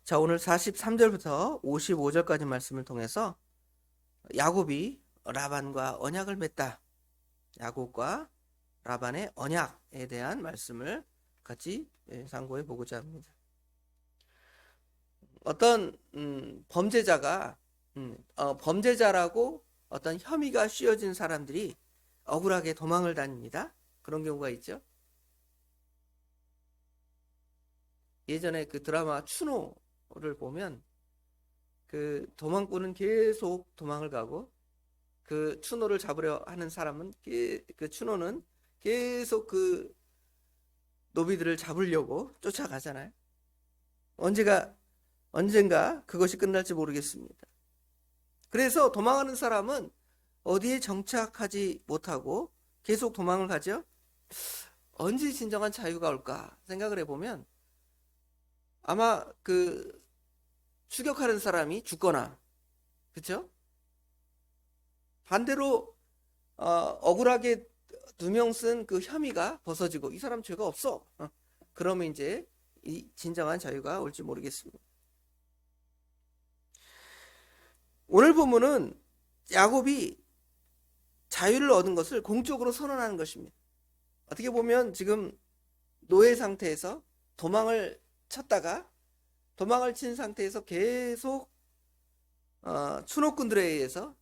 자, 오늘 43절부터 55절까지 말씀을 통해서 야곱이 라반과 언약을 맺다. 야곱과 라반의 언약에 대한 말씀을 같이 상고해 보고자 합니다. 어떤 범죄자가 범죄자라고 어떤 혐의가 씌워진 사람들이 억울하게 도망을 다닙니다. 그런 경우가 있죠. 예전에 그 드라마 추노를 보면 그 도망꾼은 계속 도망을 가고 그 추노를 잡으려 하는 사람은 그 추노는 계속 그 노비들을 잡으려고 쫓아가잖아요. 언젠가 그것이 끝날지 모르겠습니다. 그래서 도망하는 사람은 어디에 정착하지 못하고 계속 도망을 가죠. 언제 진정한 자유가 올까 생각을 해보면 아마 그 추격하는 사람이 죽거나, 그렇죠? 반대로 억울하게 두 명 쓴 그 혐의가 벗어지고 이 사람 죄가 없어. 그러면 이제 이 진정한 자유가 올지 모르겠습니다. 오늘 본문은 야곱이 자유를 얻은 것을 공적으로 선언하는 것입니다. 어떻게 보면 지금 노예 상태에서 도망을 쳤다가 도망을 친 상태에서 계속 추노꾼들에 의해서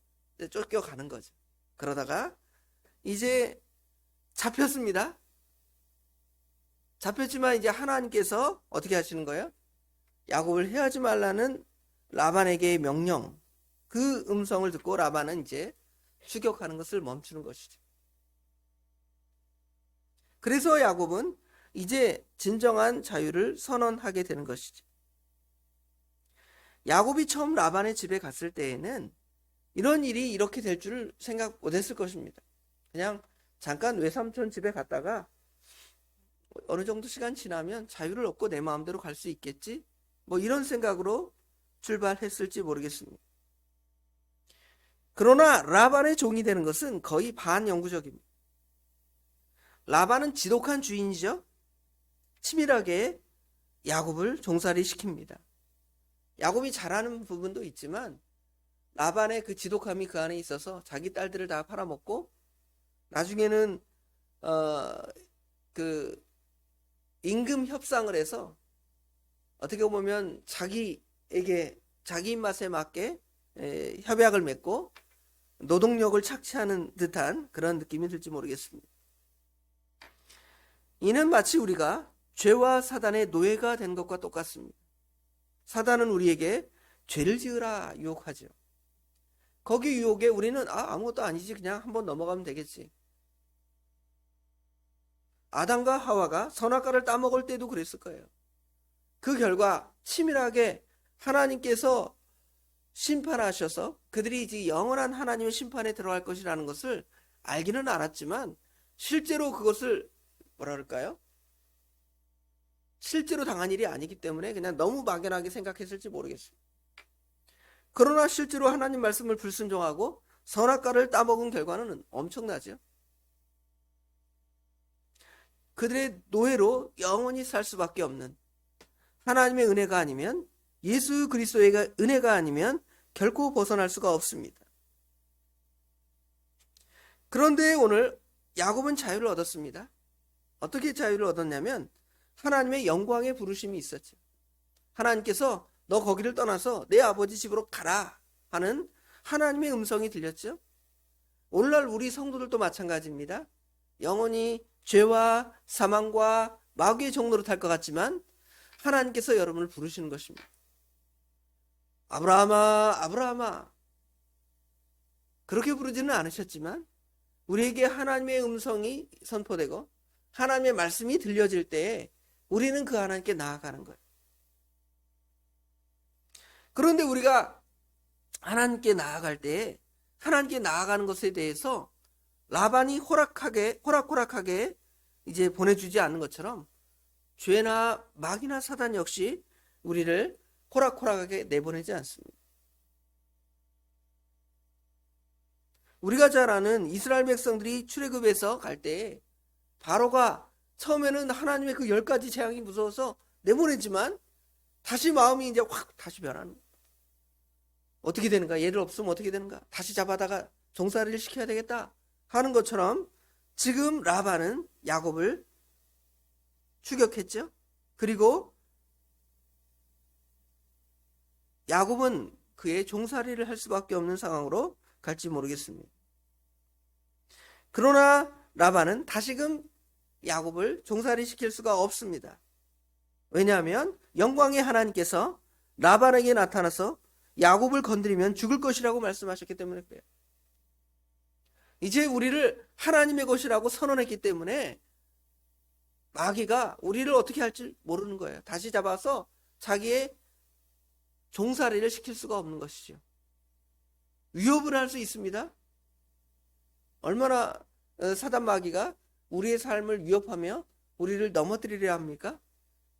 쫓겨가는 거죠. 그러다가 이제 잡혔습니다. 잡혔지만 이제 하나님께서 어떻게 하시는 거예요? 야곱을 해하지 말라는 라반에게의 명령, 그 음성을 듣고 라반은 이제 추격하는 것을 멈추는 것이죠. 그래서 야곱은 이제 진정한 자유를 선언하게 되는 것이죠. 야곱이 처음 라반의 집에 갔을 때에는 이런 일이 이렇게 될 줄 생각 못했을 것입니다. 그냥 잠깐 외삼촌 집에 갔다가 어느 정도 시간 지나면 자유를 얻고 내 마음대로 갈 수 있겠지? 뭐 이런 생각으로 출발했을지 모르겠습니다. 그러나 라반의 종이 되는 것은 거의 반영구적입니다. 라반은 지독한 주인이죠. 치밀하게 야곱을 종살이 시킵니다. 야곱이 잘하는 부분도 있지만 라반의 그 지독함이 그 안에 있어서 자기 딸들을 다 팔아먹고 나중에는 그 임금 협상을 해서 어떻게 보면 자기에게 자기 입맛에 맞게 협약을 맺고 노동력을 착취하는 듯한 그런 느낌이 들지 모르겠습니다. 이는 마치 우리가 죄와 사단의 노예가 된 것과 똑같습니다. 사단은 우리에게 죄를 지으라 유혹하죠. 거기 유혹에 우리는 아무것도 아니지, 그냥 한번 넘어가면 되겠지. 아담과 하와가 선악과를 따먹을 때도 그랬을 거예요. 그 결과 치밀하게 하나님께서 심판하셔서 그들이 이제 영원한 하나님의 심판에 들어갈 것이라는 것을 알기는 알았지만 실제로 그것을 뭐라 그럴까요? 실제로 당한 일이 아니기 때문에 그냥 너무 막연하게 생각했을지 모르겠어요. 그러나 실제로 하나님 말씀을 불순종하고 선악과를 따먹은 결과는 엄청나죠. 그들의 노예로 영원히 살 수밖에 없는 하나님의 은혜가 아니면, 예수 그리스도의 은혜가 아니면 결코 벗어날 수가 없습니다. 그런데 오늘 야곱은 자유를 얻었습니다. 어떻게 자유를 얻었냐면 하나님의 영광의 부르심이 있었죠. 하나님께서 너 거기를 떠나서 내 아버지 집으로 가라 하는 하나님의 음성이 들렸죠. 오늘날 우리 성도들도 마찬가지입니다. 영원히 죄와 사망과 마귀의 종로로 탈 것 같지만 하나님께서 여러분을 부르시는 것입니다. 아브라함아, 아브라함아. 그렇게 부르지는 않으셨지만 우리에게 하나님의 음성이 선포되고 하나님의 말씀이 들려질 때에 우리는 그 하나님께 나아가는 거예요. 그런데 우리가 하나님께 나아갈 때에 하나님께 나아가는 것에 대해서 라반이 호락호락하게 이제 보내주지 않는 것처럼 죄나 마귀나 사단 역시 우리를 호락호락하게 내보내지 않습니다. 우리가 잘 아는 이스라엘 백성들이 출애굽에서 갈 때 바로가 처음에는 하나님의 그 10가지 재앙이 무서워서 내보내지만 다시 마음이 이제 확 다시 변하는 거예요. 어떻게 되는가? 얘를 없으면 어떻게 되는가? 다시 잡아다가 종살이를 시켜야 되겠다 하는 것처럼 지금 라반은 야곱을 추격했죠. 그리고 야곱은 그의 종살이를 할 수밖에 없는 상황으로 갈지 모르겠습니다. 그러나 라반은 다시금 야곱을 종살이 시킬 수가 없습니다. 왜냐하면 영광의 하나님께서 라반에게 나타나서 야곱을 건드리면 죽을 것이라고 말씀하셨기 때문에 그래요. 이제 우리를 하나님의 것이라고 선언했기 때문에 마귀가 우리를 어떻게 할지 모르는 거예요. 다시 잡아서 자기의 종살이를 시킬 수가 없는 것이죠. 위협을 할 수 있습니다. 얼마나 사단 마귀가 우리의 삶을 위협하며 우리를 넘어뜨리려 합니까?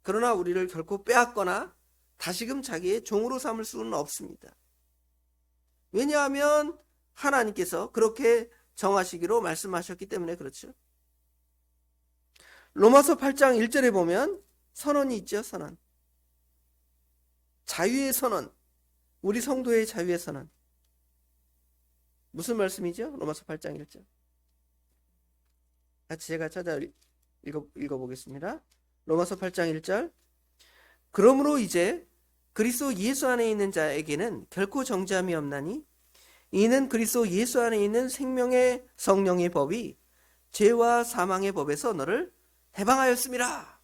그러나 우리를 결코 빼앗거나 다시금 자기의 종으로 삼을 수는 없습니다. 왜냐하면 하나님께서 그렇게 정하시기로 말씀하셨기 때문에 그렇죠. 로마서 8장 1절에 보면 선언이 있죠. 선언. 자유의 선언. 우리 성도의 자유의 선언. 무슨 말씀이죠? 로마서 8장 1절. 같이 제가 찾아 읽어보겠습니다. 로마서 8장 1절. 그러므로 이제 그리스도 예수 안에 있는 자에게는 결코 정죄함이 없나니 이는 그리스도 예수 안에 있는 생명의 성령의 법이 죄와 사망의 법에서 너를 해방하였습니다.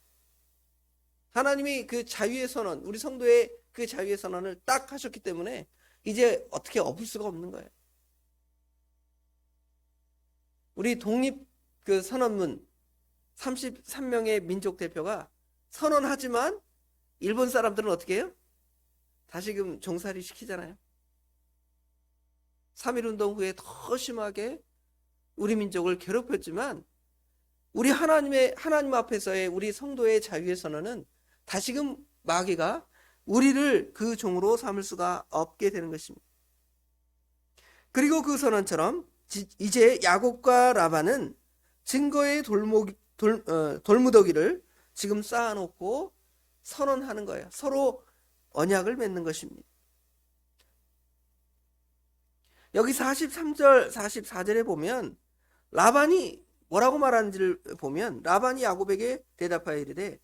하나님이 그 자유의 선언, 우리 성도의 그 자유의 선언을 딱 하셨기 때문에 이제 어떻게 엎을 수가 없는 거예요. 우리 독립 그 선언문 33명의 민족 대표가 선언하지만 일본 사람들은 어떻게 해요? 다시금 종살이 시키잖아요. 3.1운동 후에 더 심하게 우리 민족을 괴롭혔지만 우리 하나님 앞에서의 우리 성도의 자유의 선언은 다시금 마귀가 우리를 그 종으로 삼을 수가 없게 되는 것입니다. 그리고 그 선언처럼 이제 야곱과 라반은 증거의 돌무더기를 지금 쌓아놓고 선언하는 거예요. 서로 언약을 맺는 것입니다. 여기 43절, 44절에 보면 라반이 뭐라고 말하는지를 보면 라반이 야곱에게 대답하여 이르되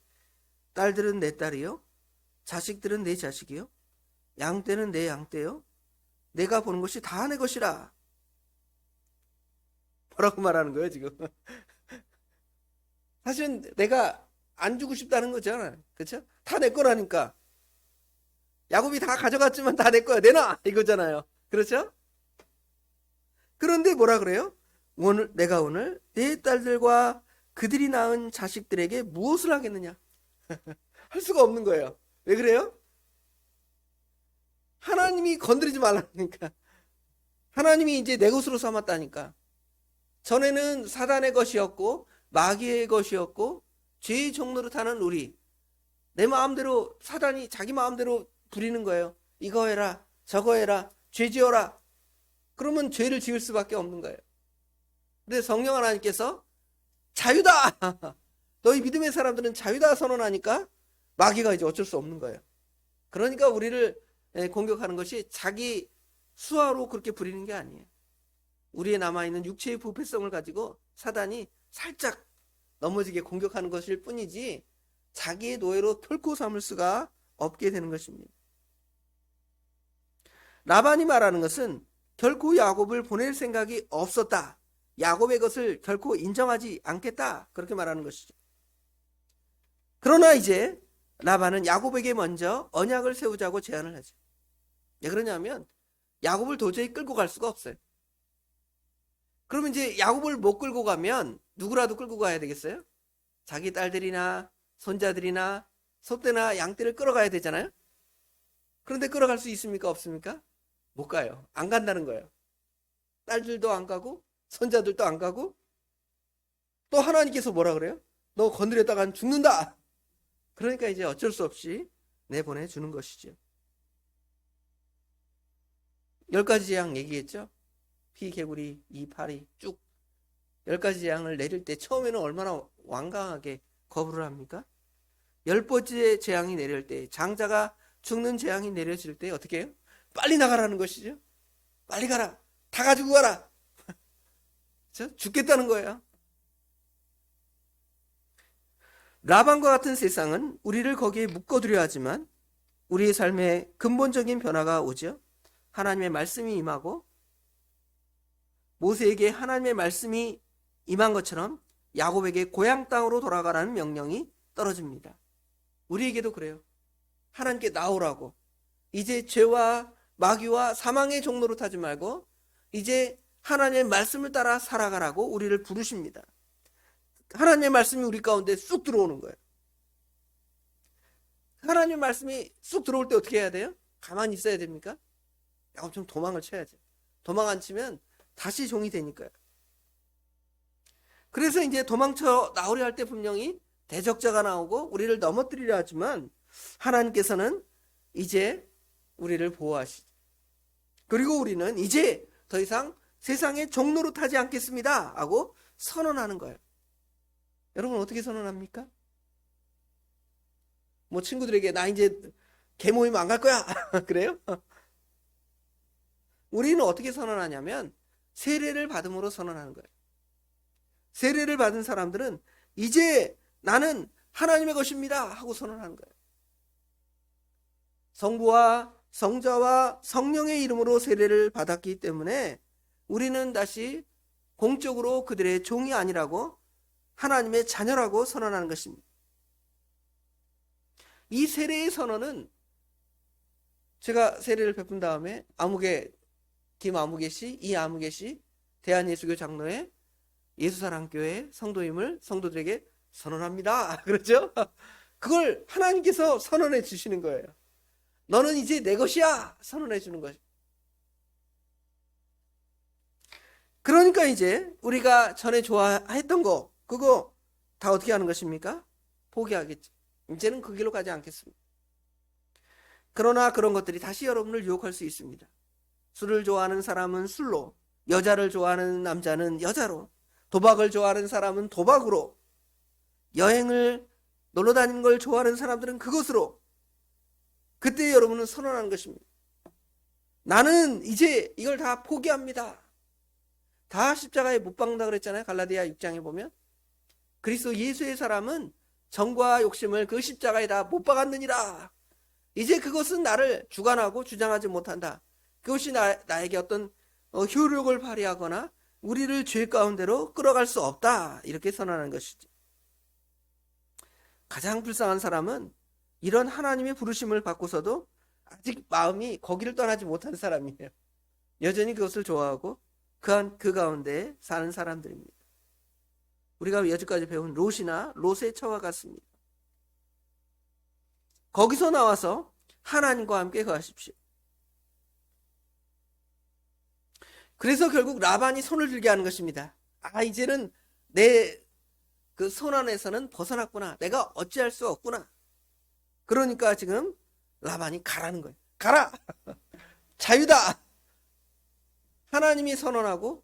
딸들은 내 딸이요 자식들은 내 자식이요 양떼는 내 양떼요 내가 보는 것이 다 내 것이라. 뭐라고 말하는 거예요 지금? 사실은 내가 안 주고 싶다는 거잖아요. 그렇죠? 다 내 거라니까. 야곱이 다 가져갔지만 다 내 거야. 내놔 이거잖아요. 그렇죠? 그런데 뭐라 그래요? 내가 오늘 내 딸들과 그들이 낳은 자식들에게 무엇을 하겠느냐? 할 수가 없는 거예요. 왜 그래요? 하나님이 건드리지 말라니까. 하나님이 이제 내 것으로 삼았다니까. 전에는 사단의 것이었고 마귀의 것이었고 죄의 종로로 타는 우리, 내 마음대로 사단이 자기 마음대로 부리는 거예요. 이거 해라 저거 해라 죄 지어라. 그러면 죄를 지을 수밖에 없는 거예요. 근데 성령 하나님께서 자유다 너희 믿음의 사람들은 자유다 선언하니까 마귀가 이제 어쩔 수 없는 거예요. 그러니까 우리를 공격하는 것이 자기 수하로 그렇게 부리는 게 아니에요. 우리의 남아있는 육체의 부패성을 가지고 사단이 살짝 넘어지게 공격하는 것일 뿐이지 자기의 노예로 결코 삼을 수가 없게 되는 것입니다. 라반이 말하는 것은 결코 야곱을 보낼 생각이 없었다. 야곱의 것을 결코 인정하지 않겠다. 그렇게 말하는 것이죠. 그러나 이제 라반은 야곱에게 먼저 언약을 세우자고 제안을 하죠. 왜 그러냐면 야곱을 도저히 끌고 갈 수가 없어요. 그러면 이제 야곱을 못 끌고 가면 누구라도 끌고 가야 되겠어요? 자기 딸들이나 손자들이나 소떼나 양떼를 끌어가야 되잖아요. 그런데 끌어갈 수 있습니까? 없습니까? 못 가요. 안 간다는 거예요. 딸들도 안 가고 손자들도 안 가고 또 하나님께서 뭐라 그래요? 너 건드렸다간 죽는다. 그러니까 이제 어쩔 수 없이 내보내주는 것이죠. 10가지 재앙 얘기했죠. 피, 개구리, 이, 파리 쭉 10가지 재앙을 내릴 때 처음에는 얼마나 완강하게 거부를 합니까? 열 번째 재앙이 내릴 때, 장자가 죽는 재앙이 내려질 때 어떻게 해요? 빨리 나가라는 것이죠. 빨리 가라. 다 가지고 가라. 죽겠다는 거예요. 라반과 같은 세상은 우리를 거기에 묶어두려 하지만 우리의 삶에 근본적인 변화가 오죠. 하나님의 말씀이 임하고 모세에게 하나님의 말씀이 임한 것처럼 야곱에게 고향 땅으로 돌아가라는 명령이 떨어집니다. 우리에게도 그래요. 하나님께 나오라고. 이제 죄와 마귀와 사망의 종로로 타지 말고 이제 하나님의 말씀을 따라 살아가라고 우리를 부르십니다. 하나님의 말씀이 우리 가운데 쑥 들어오는 거예요. 하나님의 말씀이 쑥 들어올 때 어떻게 해야 돼요? 가만히 있어야 됩니까? 좀 도망을 쳐야죠. 도망 안 치면 다시 종이 되니까요. 그래서 이제 도망쳐 나오려 할 때 분명히 대적자가 나오고 우리를 넘어뜨리려 하지만 하나님께서는 이제 우리를 보호하시죠. 그리고 우리는 이제 더 이상 세상의 종로로 타지 않겠습니다 하고 선언하는 거예요. 여러분 어떻게 선언합니까? 뭐 친구들에게 나 이제 개모임 안 갈 거야 그래요? 우리는 어떻게 선언하냐면 세례를 받음으로 선언하는 거예요. 세례를 받은 사람들은 이제 나는 하나님의 것입니다 하고 선언하는 거예요. 성부와 성자와 성령의 이름으로 세례를 받았기 때문에 우리는 다시 공적으로 그들의 종이 아니라고 하나님의 자녀라고 선언하는 것입니다. 이 세례의 선언은 제가 세례를 베푼 다음에 김아무개 씨, 이아무개 씨 대한예수교 장로회 예수사랑교회 성도임을 성도들에게 선언합니다. 그렇죠? 그걸 하나님께서 선언해 주시는 거예요. 너는 이제 내 것이야 선언해 주는 것이죠. 그러니까 이제 우리가 전에 좋아했던 거 그거 다 어떻게 하는 것입니까? 포기하겠죠. 이제는 그 길로 가지 않겠습니다. 그러나 그런 것들이 다시 여러분을 유혹할 수 있습니다. 술을 좋아하는 사람은 술로, 여자를 좋아하는 남자는 여자로, 도박을 좋아하는 사람은 도박으로, 여행을 놀러 다니는 걸 좋아하는 사람들은 그것으로. 그때 여러분은 선언하는 것입니다. 나는 이제 이걸 다 포기합니다. 다 십자가에 못 박는다 그랬잖아요. 갈라디아 6장에 보면. 그리스도 예수의 사람은 정과 욕심을 그 십자가에 다 못 박았느니라. 이제 그것은 나를 주관하고 주장하지 못한다. 그것이 나에게 어떤 효력을 발휘하거나 우리를 죄 가운데로 끌어갈 수 없다. 이렇게 선언하는 것이죠. 가장 불쌍한 사람은 이런 하나님의 부르심을 받고서도 아직 마음이 거기를 떠나지 못한 사람이에요. 여전히 그것을 좋아하고 그 가운데 사는 사람들입니다. 우리가 여지까지 배운 롯의 처와 같습니다. 거기서 나와서 하나님과 함께 거하십시오. 그래서 결국 라반이 손을 들게 하는 것입니다. 이제는 내 그 손 안에서는 벗어났구나. 내가 어찌할 수 없구나. 그러니까 지금 라반이 가라는 거예요. 가라! 자유다! 하나님이 선언하고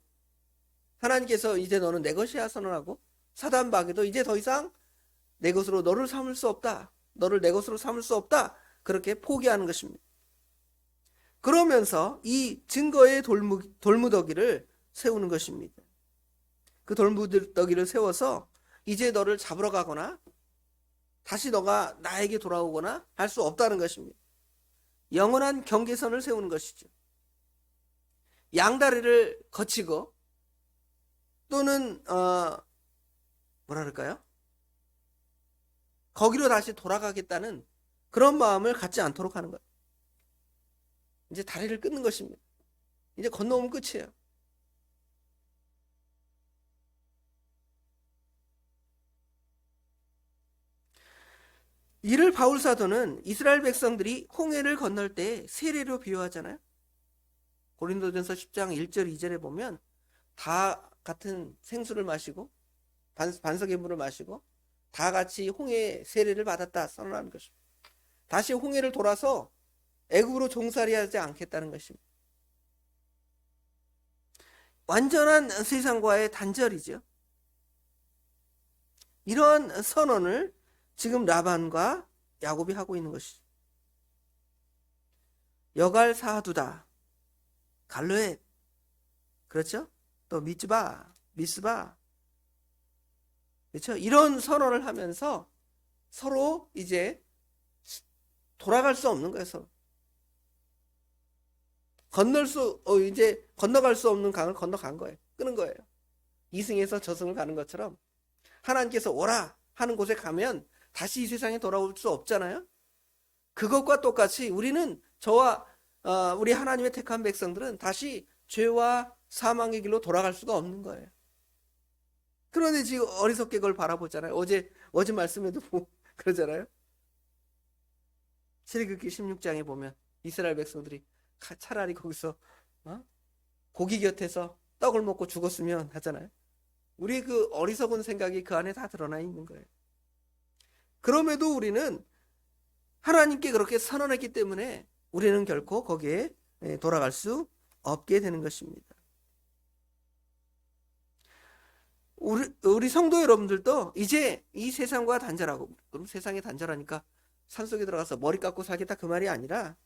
하나님께서 이제 너는 내 것이야 선언하고 사단 마귀도 이제 더 이상 내 것으로 너를 삼을 수 없다. 너를 내 것으로 삼을 수 없다. 그렇게 포기하는 것입니다. 그러면서 이 증거의 돌무더기를 세우는 것입니다. 그 돌무더기를 세워서 이제 너를 잡으러 가거나 다시 너가 나에게 돌아오거나 할 수 없다는 것입니다. 영원한 경계선을 세우는 것이죠. 양다리를 거치고 또는 뭐라 그럴까요? 거기로 다시 돌아가겠다는 그런 마음을 갖지 않도록 하는 거예요. 이제 다리를 끊는 것입니다. 이제 건너오면 끝이에요. 이를 바울 사도는 이스라엘 백성들이 홍해를 건널 때 세례로 비유하잖아요. 고린도전서 10장 1절 2절에 보면 다 같은 생수를 마시고 반석의 물을 마시고 다 같이 홍해 세례를 받았다 선언하는 것입니다. 다시 홍해를 돌아서 애굽으로 종살이하지 않겠다는 것입니다. 완전한 세상과의 단절이죠. 이런 선언을 지금 라반과 야곱이 하고 있는 것이죠. 여갈 사두다, 갈르엣, 그렇죠? 또 미츠바, 미스바, 그렇죠? 이런 선언을 하면서 서로 이제 돌아갈 수 없는 거예요. 서로. 이제 건너갈 수 없는 강을 건너간 거예요. 끄는 거예요. 이승에서 저승을 가는 것처럼 하나님께서 오라 하는 곳에 가면 다시 이 세상에 돌아올 수 없잖아요. 그것과 똑같이 우리는 우리 하나님의 택한 백성들은 다시 죄와 사망의 길로 돌아갈 수가 없는 거예요. 그런데 지금 어리석게 그걸 바라보잖아요. 어제 말씀에도 그러잖아요. 출애굽기 16장에 보면 이스라엘 백성들이 차라리 거기서 고기 곁에서 떡을 먹고 죽었으면 하잖아요. 우리의 그 어리석은 생각이 그 안에 다 드러나 있는 거예요. 그럼에도 우리는 하나님께 그렇게 선언했기 때문에 우리는 결코 거기에 돌아갈 수 없게 되는 것입니다. 우리 성도 여러분들도 이제 이 세상과 단절하고, 그럼 세상에 단절하니까 산속에 들어가서 머리 깎고 살겠다 그 말이 아니라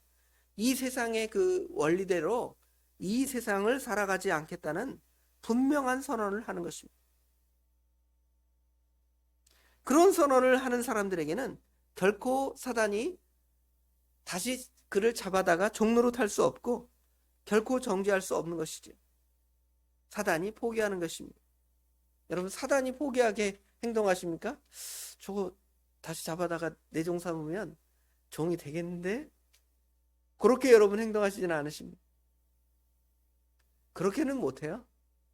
이 세상의 그 원리대로 이 세상을 살아가지 않겠다는 분명한 선언을 하는 것입니다. 그런 선언을 하는 사람들에게는 결코 사단이 다시 그를 잡아다가 종로로 탈 수 없고 결코 정죄할 수 없는 것이죠. 사단이 포기하는 것입니다. 여러분, 사단이 포기하게 행동하십니까? 저거 다시 잡아다가 내 종 삼으면 종이 되겠는데? 그렇게 여러분 행동하시지는 않으십니까? 그렇게는 못해요.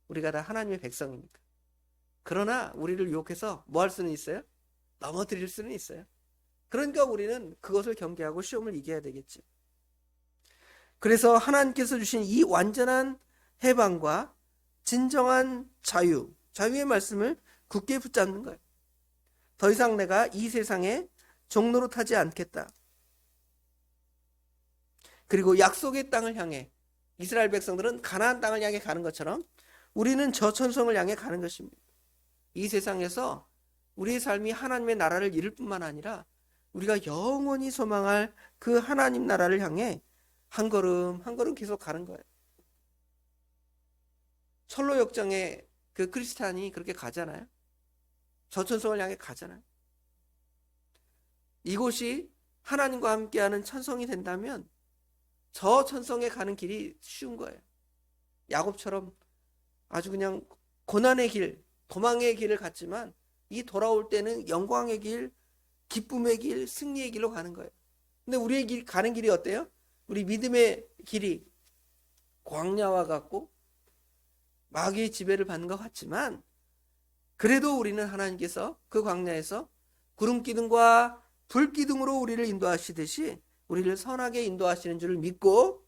우리가 다 하나님의 백성이니까. 그러나 우리를 유혹해서 뭐 할 수는 있어요? 넘어뜨릴 수는 있어요. 그러니까 우리는 그것을 경계하고 시험을 이겨야 되겠죠. 그래서 하나님께서 주신 이 완전한 해방과 진정한 자유의 말씀을 굳게 붙잡는 거예요. 더 이상 내가 이 세상에 종로로 타지 않겠다. 그리고 약속의 땅을 향해, 이스라엘 백성들은 가나안 땅을 향해 가는 것처럼 우리는 저 천성을 향해 가는 것입니다. 이 세상에서 우리의 삶이 하나님의 나라를 이룰 뿐만 아니라 우리가 영원히 소망할 그 하나님 나라를 향해 한 걸음 한 걸음 계속 가는 거예요. 철로 역정에 그 크리스찬이 그렇게 가잖아요. 저 천성을 향해 가잖아요. 이곳이 하나님과 함께하는 천성이 된다면 저 천성에 가는 길이 쉬운 거예요. 야곱처럼 아주 그냥 고난의 길, 도망의 길을 갔지만 이 돌아올 때는 영광의 길, 기쁨의 길, 승리의 길로 가는 거예요. 근데 우리의 가는 길이 어때요? 우리 믿음의 길이 광야와 같고 마귀의 지배를 받는 것 같지만 그래도 우리는 하나님께서 그 광야에서 구름 기둥과 불 기둥으로 우리를 인도하시듯이 우리를 선하게 인도하시는 줄을 믿고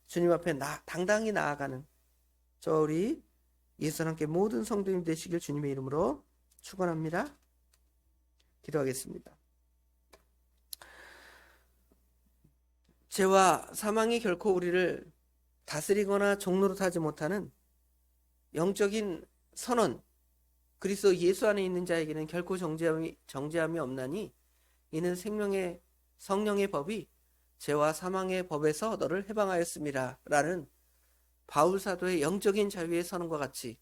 주님 앞에 당당히 나아가는 저 우리 예수 함께 모든 성도님 되시길 주님의 이름으로 축원합니다. 기도하겠습니다. 죄와 사망이 결코 우리를 다스리거나 종로로 타지 못하는 영적인 선언, 그리스도 예수 안에 있는 자에게는 결코 정죄함이 없나니 이는 생명의 성령의 법이 죄와 사망의 법에서 너를 해방하였습니다 라는 바울 사도의 영적인 자유의 선언과 같이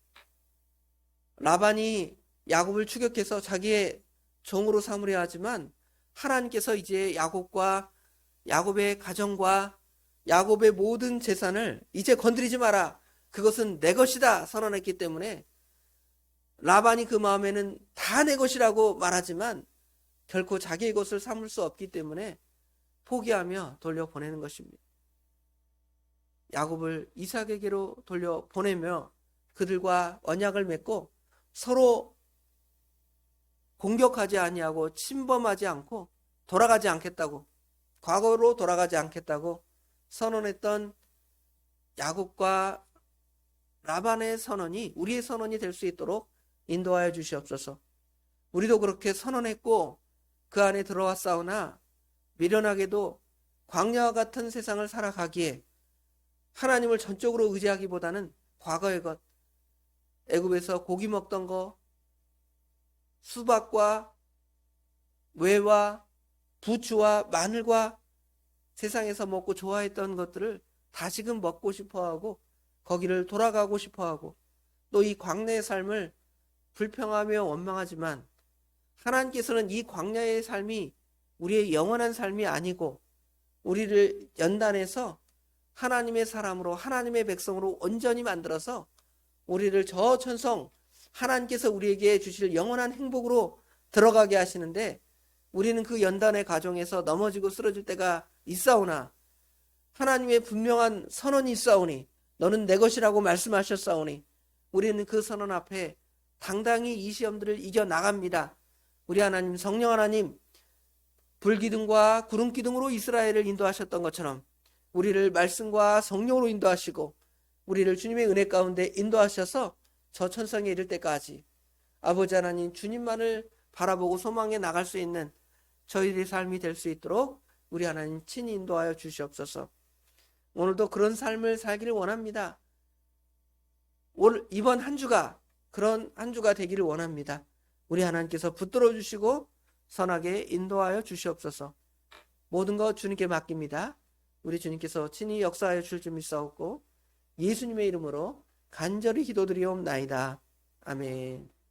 라반이 야곱을 추격해서 자기의 종으로 삼으려 하지만 하나님께서 이제 야곱의 가정과 야곱의 모든 재산을 이제 건드리지 마라, 그것은 내 것이다 선언했기 때문에 라반이 그 마음에는 다 내 것이라고 말하지만 결코 자기의 것을 삼을 수 없기 때문에 포기하며 돌려보내는 것입니다. 야곱을 이삭에게로 돌려보내며 그들과 언약을 맺고 서로 공격하지 아니하고 침범하지 않고 돌아가지 않겠다고, 과거로 돌아가지 않겠다고 선언했던 야곱과 라반의 선언이 우리의 선언이 될 수 있도록 인도하여 주시옵소서. 우리도 그렇게 선언했고 그 안에 들어왔사오나 미련하게도 광야와 같은 세상을 살아가기에 하나님을 전적으로 의지하기보다는 과거의 것, 애굽에서 고기 먹던 거, 수박과 외와 부추와 마늘과 세상에서 먹고 좋아했던 것들을 다시금 먹고 싶어하고 거기를 돌아가고 싶어하고 또 이 광야의 삶을 불평하며 원망하지만 하나님께서는 이 광야의 삶이 우리의 영원한 삶이 아니고 우리를 연단해서 하나님의 사람으로 하나님의 백성으로 온전히 만들어서 우리를 저 천성 하나님께서 우리에게 주실 영원한 행복으로 들어가게 하시는데 우리는 그 연단의 과정에서 넘어지고 쓰러질 때가 있사오나 하나님의 분명한 선언이 있사오니 너는 내 것이라고 말씀하셨사오니 우리는 그 선언 앞에 당당히 이 시험들을 이겨나갑니다. 우리 하나님 성령 하나님 불기둥과 구름기둥으로 이스라엘을 인도하셨던 것처럼 우리를 말씀과 성령으로 인도하시고 우리를 주님의 은혜 가운데 인도하셔서 저 천성에 이를 때까지 아버지 하나님 주님만을 바라보고 소망해 나갈 수 있는 저희들의 삶이 될 수 있도록 우리 하나님 친히 인도하여 주시옵소서. 오늘도 그런 삶을 살기를 원합니다. 이번 한 주가 그런 한 주가 되기를 원합니다. 우리 하나님께서 붙들어 주시고 선하게 인도하여 주시옵소서. 모든 것 주님께 맡깁니다. 우리 주님께서 친히 역사하여 줄 줄 믿사옵고 예수님의 이름으로 간절히 기도드리옵나이다. 아멘.